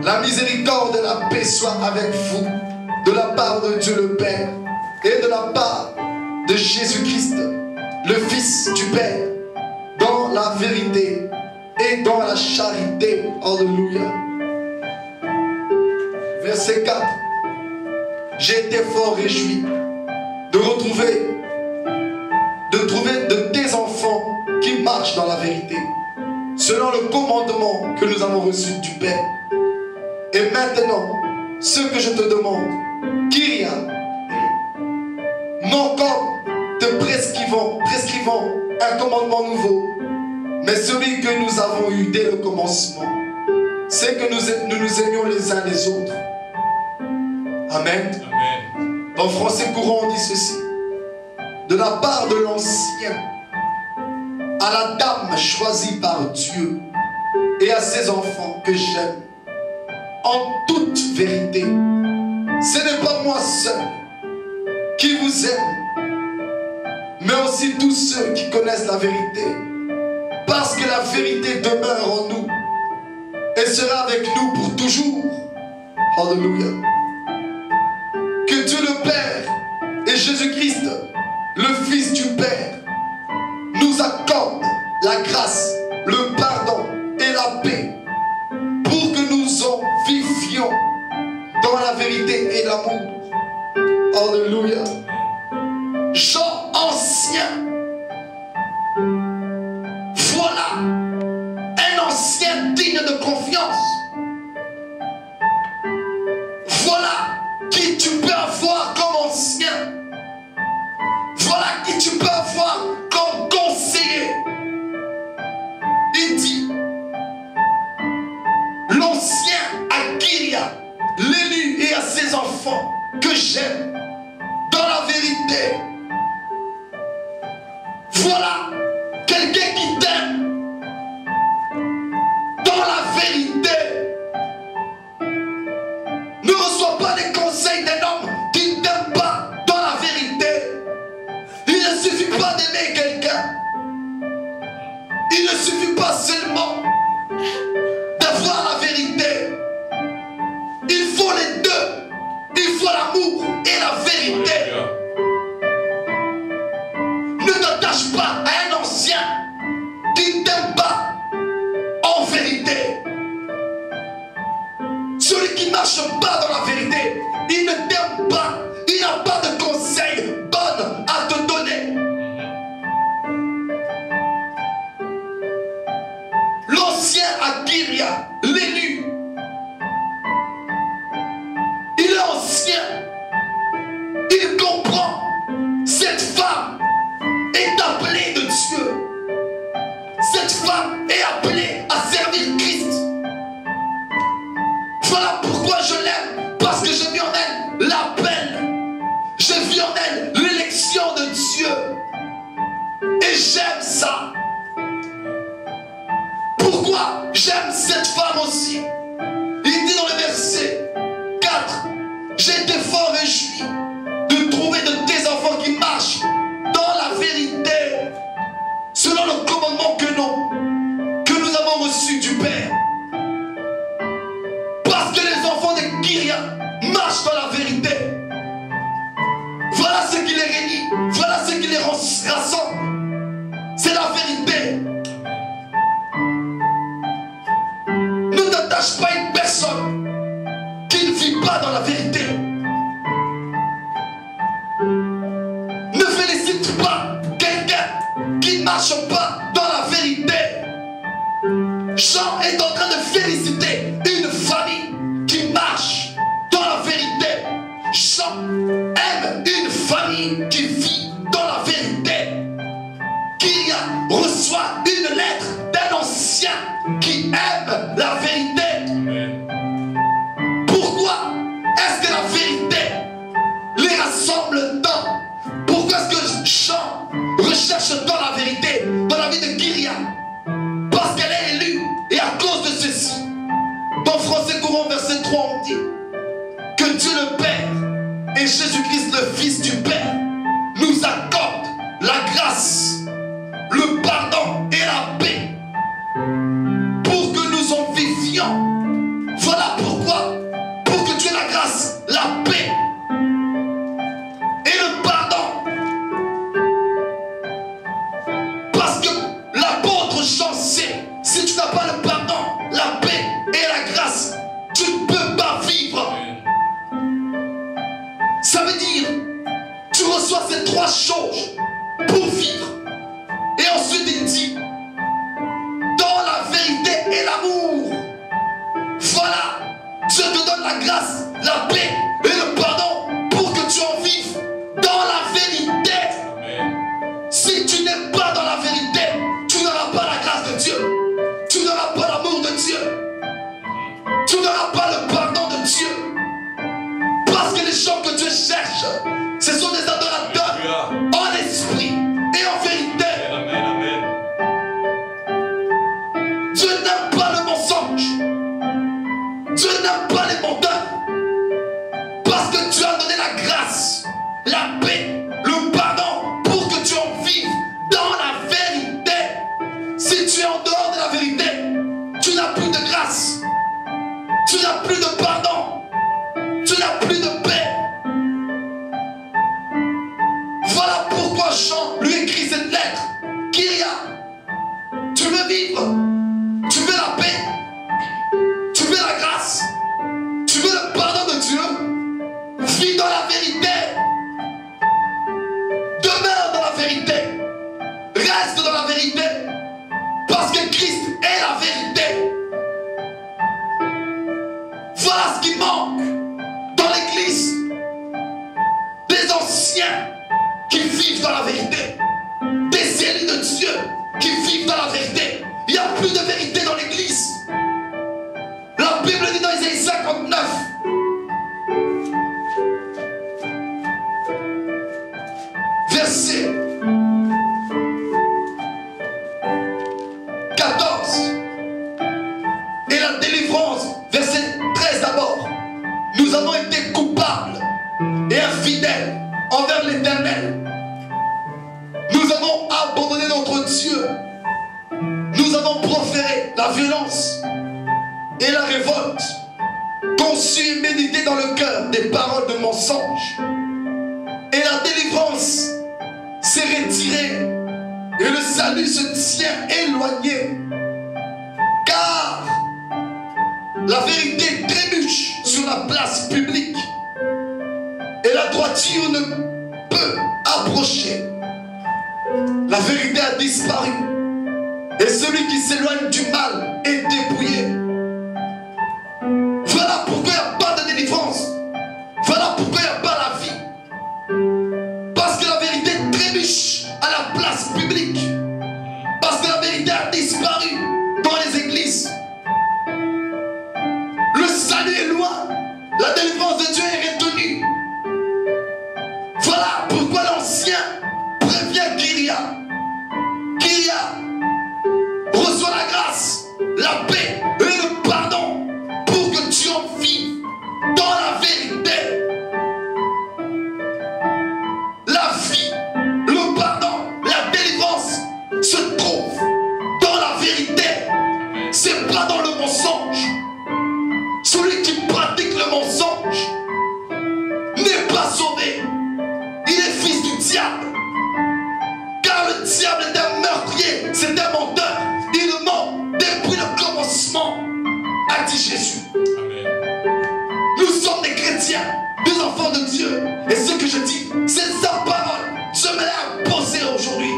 La miséricorde et la paix soient avec vous de la part de Dieu le Père et de la part de Jésus-Christ, le Fils du Père, dans la vérité et dans la charité. Alléluia. Verset 4. J'ai été fort réjoui de trouver de tes enfants qui marchent dans la vérité, selon le commandement que nous avons reçu du Père. Et maintenant, ce que je te demande, Kyria, non comme te prescrivant un commandement nouveau, mais celui que nous avons eu dès le commencement, c'est que nous nous aimions les uns les autres. Amen. Amen. Dans français courant, on dit ceci: de la part de l'ancien à la dame choisie par Dieu et à ses enfants que j'aime, en toute vérité, ce n'est pas moi seul qui vous aime, mais aussi tous ceux qui connaissent la vérité, parce que la vérité demeure en nous et sera avec nous pour toujours. Alléluia. Que Dieu le Père et Jésus-Christ, le Fils du Père, nous accorde la grâce, le pardon et la paix pour que nous en vivions dans la vérité et l'amour. Alléluia. Jean ancien, voilà un ancien digne de confiance. Voilà qui tu peux avoir comme ancien. Voilà qui tu peux avoir comme conseiller. Il dit, l'ancien à Kyria, l'élu et à ses enfants que j'aime dans la vérité. Voilà quelqu'un qui t'aime dans la vérité. Ne reçois pas les conseils d'un homme qui ne t'aime pas dans la vérité. Il ne suffit pas d'aimer quelqu'un. Il ne suffit pas seulement d'avoir la vérité. Il faut les deux. Il faut l'amour et la vérité. Ne t'attache pas à un ancien qui ne t'aime pas en vérité. Celui qui ne marche pas dans la vérité, il ne t'aime pas. Il n'a pas de conseils bonnes à te donner. L'ancien à Kyria, l'élu, il est ancien. Il comprend. Cette femme est appelée de Dieu. Cette femme est appelée à servir Christ. Voilà pourquoi je l'aime. Parce que je vis en elle l'appel. Je vis en elle l'élection de Dieu. Et j'aime ça. Pourquoi j'aime cette femme aussi? Il dit dans le verset 4, j'ai été fort réjoui de trouver de tes enfants qui marchent dans la vérité, selon le commandement que nous avons reçu du Père. Parce que les enfants de Kyria marchent dans la vérité. Voilà ce qui les réunit, voilà ce qui les rassemble. C'est la vérité. Ne t'attache pas à une personne qui ne vit pas dans la vérité. Ne félicite pas quelqu'un qui ne marche pas dans la vérité. Jean est en train de féliciter une famille qui marche dans la vérité. Jean aime une famille qui vit dans la vérité. Kyria reçoit une lettre d'un ancien qui aime la vérité. Pourquoi est-ce que la reçois ces trois choses pour vivre. Et ensuite il dit, dans la vérité et l'amour, voilà, Dieu te donne la grâce, la paix et le pardon pour que tu en vives dans la vérité. Si tu n'es pas dans la vérité, tu n'auras pas la grâce de Dieu, tu n'auras pas l'amour de Dieu, tu n'auras pas le pardon de Dieu. Parce que les gens que Dieu cherche, ce sont des adorateurs en esprit et en vérité. Dieu n'aime pas le mensonge. Dieu n'aime pas les menteurs. Parce que Dieu a donné la grâce, la paix, le pardon pour que tu en vives dans la vérité. Si tu es en dehors de la vérité, tu n'as plus de grâce, tu n'as plus de pardon, tu n'as plus de paix. Voilà pourquoi Jean lui écrit cette lettre. Kyria, tu veux vivre, tu veux la paix, tu veux la grâce, tu veux le pardon de Dieu, vis dans la vérité. Demeure dans la vérité. Reste dans la vérité. Parce que Christ est la vérité. Voilà ce qui manque dans l'église. Des anciens qui vivent dans la vérité. Des élus de Dieu qui vivent dans la vérité. Il n'y a plus de vérité dans l'église. La Bible dit dans Isaïe 59. Verset 14. Et la délivrance, verset 13 d'abord. Nous avons été coupables et infidèles envers l'Éternel. Nous avons abandonné notre Dieu. Nous avons proféré la violence et la révolte, conçu et médité dans le cœur des paroles de mensonge. Et la délivrance s'est retirée et le salut se tient éloigné. Car la vérité trébuche sur la place publique et la droiture ne peut approcher. La vérité a disparu et celui qui s'éloigne du mal est dépouillé. Voilà pourquoi il n'y a pas de délivrance. Voilà pourquoi il n'y a pas la vie. Parce que la vérité trébuche à la place publique. Parce que la vérité a disparu dans les églises. Le salut est loin. La délivrance de Dieu est retenue. Voilà pourquoi l'ancien prévient Kyria. Kyria, reçois la grâce, la paix et le pardon pour que tu en vives dans la vérité. La vie, le pardon, la délivrance se trouve dans la vérité. C'est pas dans le mensonge. Celui qui pratique le mensonge n'est pas sauvé. Il est fils du diable. Car le diable est un meurtrier, c'est un menteur. Il ment depuis le commencement, a dit Jésus. Amen. Nous sommes des chrétiens, des enfants de Dieu. Et ce que je dis, c'est sa parole. Je me l'ai imposée aujourd'hui.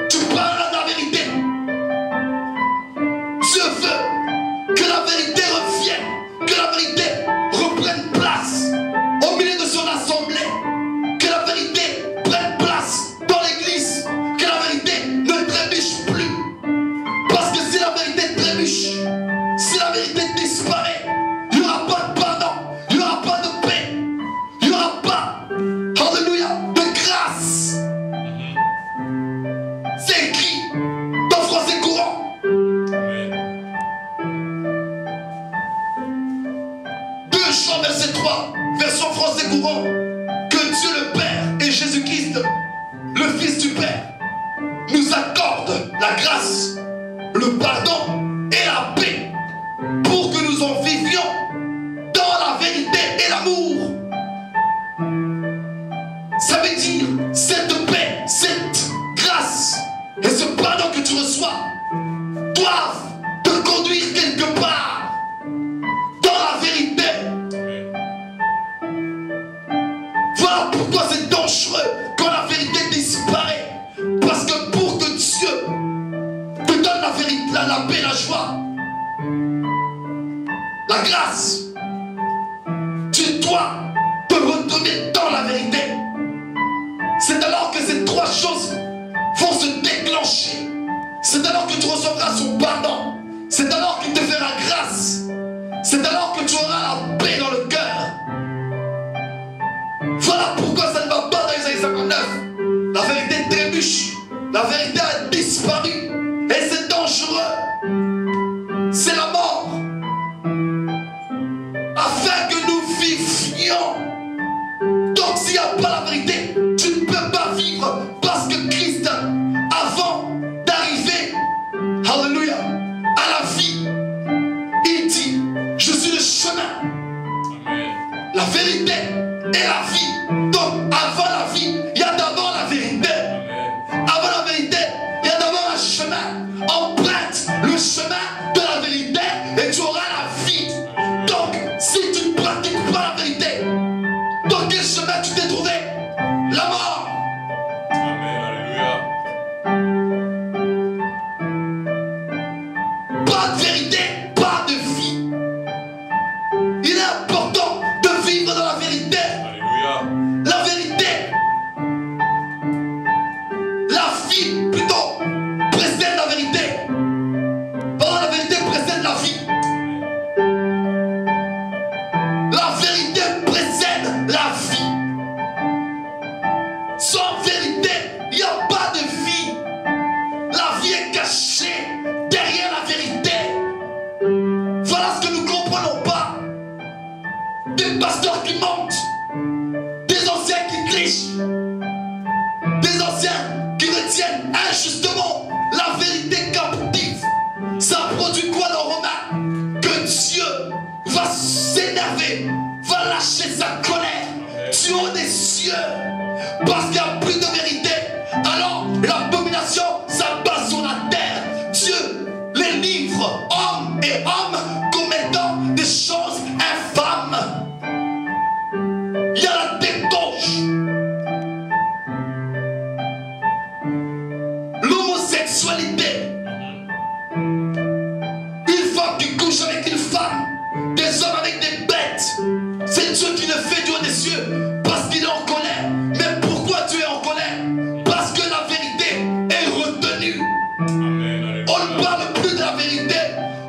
Tu parleras de la vérité. Dieu veut que la vérité revienne, que la vérité reprenne place au milieu de son assemblée, que la vérité prenne place dans l'église, que la vérité ne trébuche plus. Parce que si la vérité trébuche, si la vérité disparaît, il n'y aura pas de pardon, il n'y aura pas de paix, il n'y aura pas, alléluia, de grâce. C'est écrit dans français courant. 2 Jean verset 3, version français courant. Que Dieu le Père et Jésus-Christ, le Fils du Père, nous accorde la grâce, le pardon et la paix pour que nous en vivions dans la vérité et l'amour. Ça veut dire cette paix, cette grâce et ce pardon que tu reçois doivent te conduire quelque part dans la vérité. Voilà pourquoi c'est dangereux la grâce, tu dois te retrouver dans la vérité. C'est alors que ces trois choses vont se déclencher. C'est alors que tu recevras son pardon. C'est alors qu'il te fera grâce. C'est alors que tu auras la paix dans le cœur. Voilà pourquoi ça ne va pas dans Isaïe 59. La vérité trébuche. La vérité a disparu. Et c'est dangereux. C'est la mort. Afin que nous vivions. Donc s'il n'y a pas la vérité, tu ne peux pas vivre. Parce que Christ, avant d'arriver, alléluia, à la vie, il dit, je suis le chemin, la vérité et la vie. Donc avant la vie, il y a d'abord la vérité. Avant la vérité, il y a d'abord un chemin. Emprunte le chemin de la vérité et tu auras la vie. Donc si tu ne pratiques pas la vérité, dans quel chemin tu t'es trouvé? La mort. Amen, alléluia. Pas de vérité, pas de vie. Il est important de vivre dans la vérité. Alléluia. La vérité. La vie, plutôt, précède la vérité. Pardon, la vérité précède la vie. La vérité précède la vie. Sans vérité, il n'y a pas de vie. La vie est cachée derrière la vérité. Voilà ce que nous ne comprenons pas. Des pasteurs qui mentent, des anciens qui trichent, des anciens qui retiennent injustement la vérité captive. Ça produit quoi dans Romains? Que Dieu va s'énerver, va lâcher sa colère du haut des cieux. Parce qu'il n'y a plus de vérité. Alors l'abomination s'abat sur la terre. Dieu les livre, hommes et hommes, commettant des choses infâmes. Il y a la débauche, l'homosexualité. Une femme qui couche avec une femme, des hommes avec des bêtes. C'est Dieu qui le fait du haut des cieux parce qu'il est en colère. Mais pourquoi tu es en colère? Parce que la vérité est retenue. Amen, On alléluia. ne parle plus de la vérité.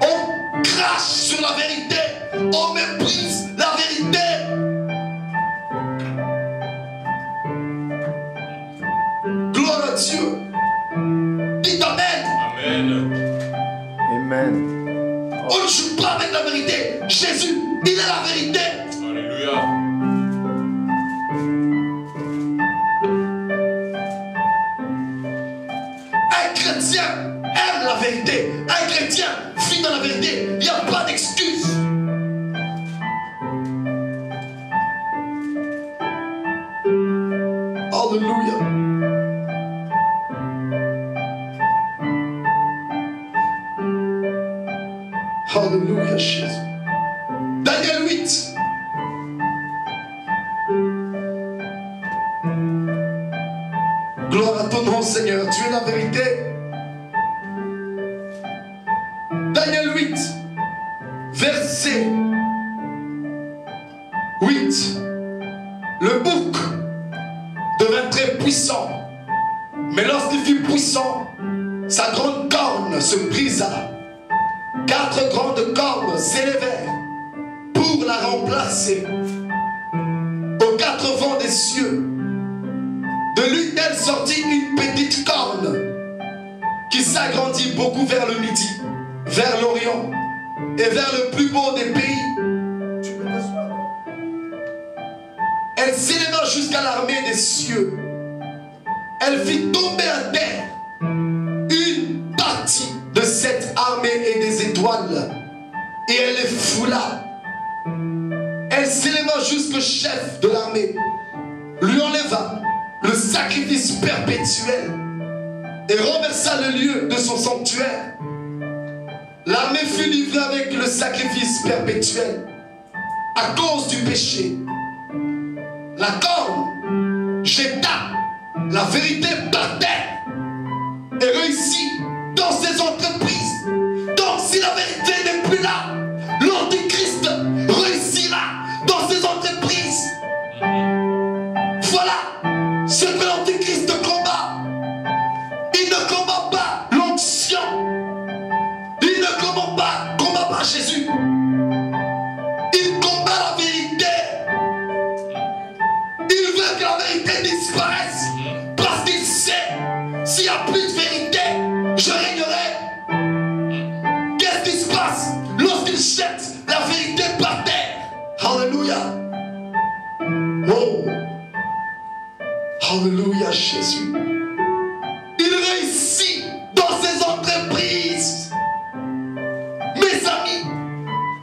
On crache sur la vérité. On méprise la vérité. Gloire à Dieu. Dites Amen. Amen. Amen. On ne joue pas avec la vérité. Jésus, il est la vérité. Alléluia. Un chrétien aime la vérité. Un chrétien vit dans la vérité. Il n'y a pas d'excuse. Alléluia. Alléluia, Jésus. Daniel 8. Gloire à ton nom, Seigneur. Tu es la vérité. Daniel 8, verset 8. Le bouc devint très puissant. Mais lorsqu'il fut puissant, sa grande corne se brisa. 4 grandes cornes s'élevèrent pour la remplacer. Aux 4 vents des cieux, de l'une d'elles sortit une petite corne qui s'agrandit beaucoup vers le midi, vers l'Orient et vers le plus beau des pays. Tu peux t'asseoir. Elle s'éleva jusqu'à l'armée des cieux. Elle fit tomber à terre une partie de cette armée et des étoiles, et elle les foula. Elle s'éleva jusqu'au chef de l'armée, lui enleva le sacrifice perpétuel et renversa le lieu de son sanctuaire. L'armée fut livrée avec le sacrifice perpétuel à cause du péché. La corne jeta la vérité par terre et réussit dans ses entreprises. Donc si la vérité n'est plus là, l'antichrist Oh, Alléluia Jésus. Il réussit dans ses entreprises. Mes amis,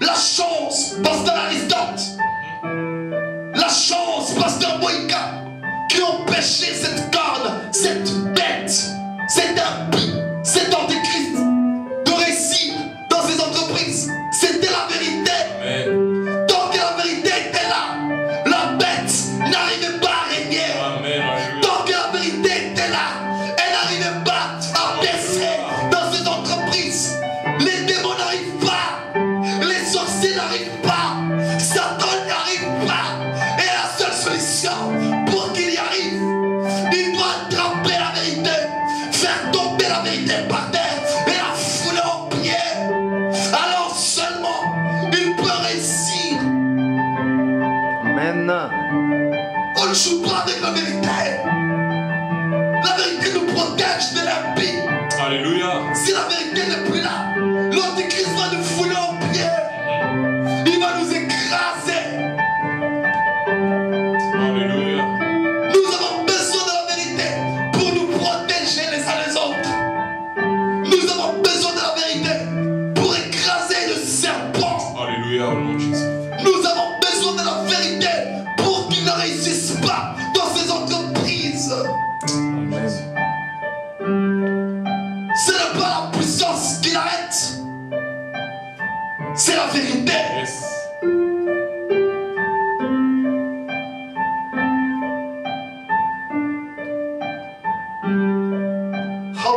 la chance, Pasteur Aristote, la chance, Pasteur Boïka, qui ont péché cette corne, cette bête, cet impie, cet antéchrist, de réussir dans ses entreprises. C'était la vérité. Amen. Tant que la vérité était là, la bête n'arrivait pas à régner. Amen. Alléluia. Tant que la vérité était là, elle n'arrivait pas à baisser dans ses entreprises. Les démons n'arrivent pas, les sorciers n'arrivent pas, Satan n'arrive pas. Et la seule solution pour qu'il y arrive, il doit attraper la vérité, faire tomber la vérité par terre et la fouler aux pieds. Alors seulement il peut réussir. Amen. On ne joue pas avec la vérité. La vérité nous protège de l'impie. Alléluia. Si la vérité n'est plus là, l'antéchrist va nous fouler aux pieds. Il va nous écraser. Alléluia. Nous avons besoin de la vérité pour nous protéger les uns les autres. Nous avons besoin de la vérité pour écraser le serpent. Alléluia au nom de Jésus. Nous avons besoin de la vérité pour qu'il ne réussisse pas dans ses entreprises. Amen. Ce n'est pas la puissance qui l'arrête, c'est la vérité. Yes.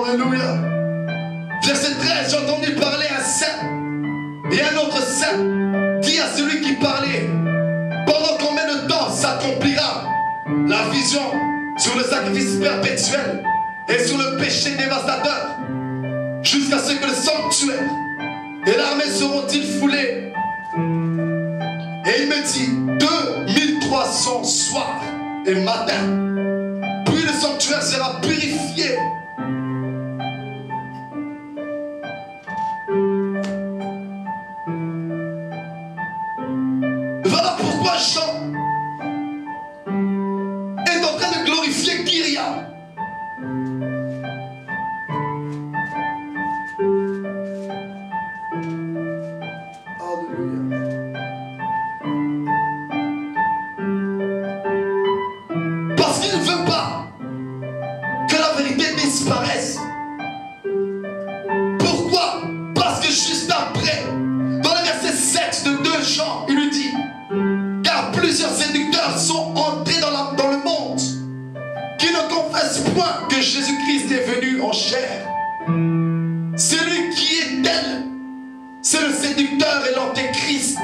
Alléluia. Verset 13, j'ai entendu parler un saint et un autre saint dit à celui qui parlait: pendant combien de temps s'accomplira la vision sur le sacrifice perpétuel et sur le péché dévastateur, jusqu'à ce que le sanctuaire et l'armée seront-ils foulés? Et il me dit 2300 soirs et matin, puis le sanctuaire sera purifié. Voilà pourquoi Jean est en train de glorifier Kyria. Alléluia. Parce qu'il ne veut pas que la vérité disparaisse. Pourquoi? Parce que juste après, dans le verset 7 de 2 Jean, il lui dit: car plusieurs séducteurs sont entrés dans le monde, qui ne confessent point que Jésus-Christ est venu en chair. Celui qui est tel, c'est le séducteur et l'antéchrist.